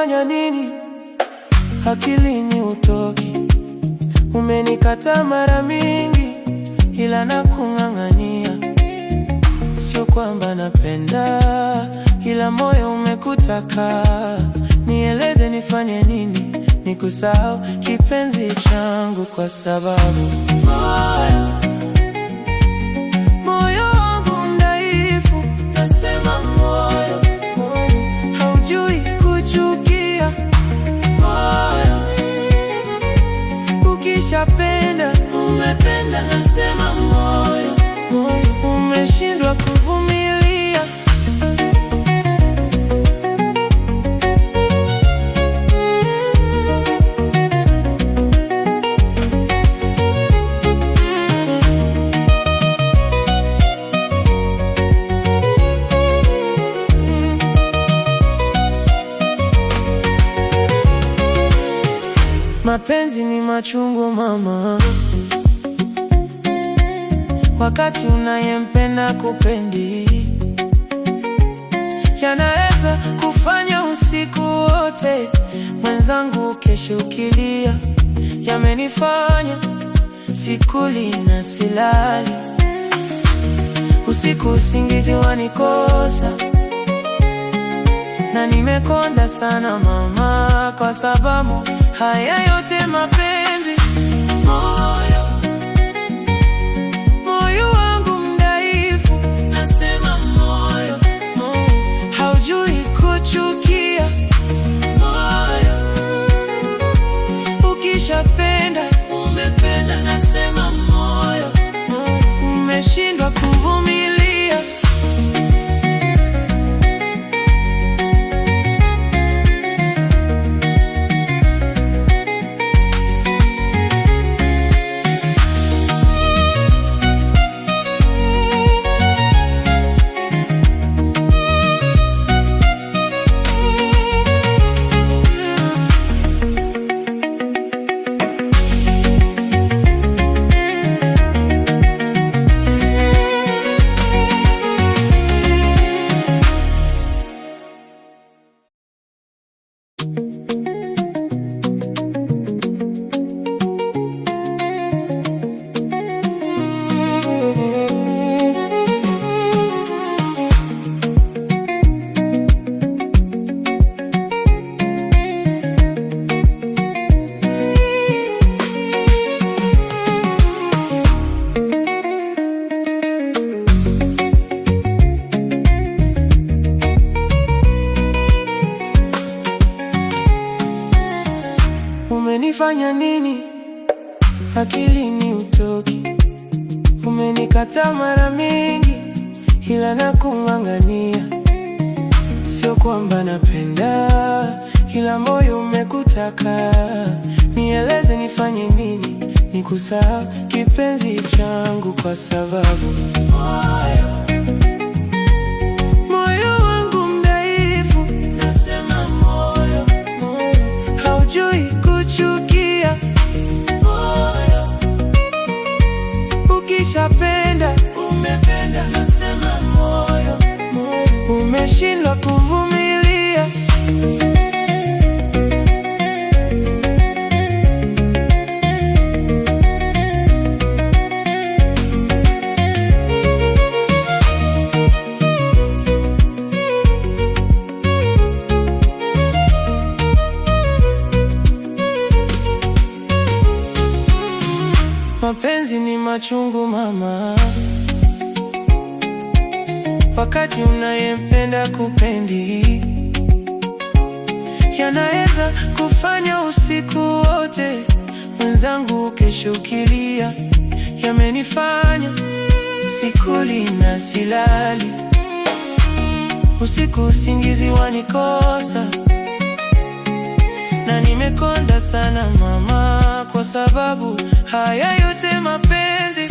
Umenifanya nini? Akilini utoki. Umenikata mara mingi, ila nakung'ang'ania. Sio kwamba napenda, ila moyo umekutaka. Nieleze nifanye nini, nikusahau kipenzi changu, kwa sababu moyo wangu mdhaifu. Nasema moyo haujui kuchukia. Moyo ukishapenda umependa. Nasema moyo umeshindwa kuvumilia. Mapenzi ni machungu mama, wakati unayempenda kupendi. Yanaweza kufanya usiku wote mwenzangu kesho ukilia. Yamenifanya sikuli na silali, usiku usingizi wanikosa. Na nimekonda sana mama, kwa sababu haya yote mapenzi. Moyo wangu mdhaifu. Nasema moyo haujui kuchukia. Moyo ukishapenda umependa. Nasema moyo umeshindwa kuvumilia. Umenifanya nini? Akilini utoki. Umenikata mara mingi, ila nakung'ang'ania. Sio kwamba napenda, ila moyo umekutaka. Nieleze nifanye nini, nikusahau kipenzi changu, kwa sababu moyo wangu mdhaifu. Nasema moyo haujui kuchukia. Moyo ukishapenda umependa. Nasema moyo umeshindwa kuvumilia. Mapenzi ni machungu mama, wakati unayempenda kupendi. Yanaweza kufanya usiku wote mwenzangu kesho ukilia. Yamenifanya sikuli na silali, usiku usingizi wanikosa. Na nimekonda sana mama, kwa sababu haya yote mapenzi.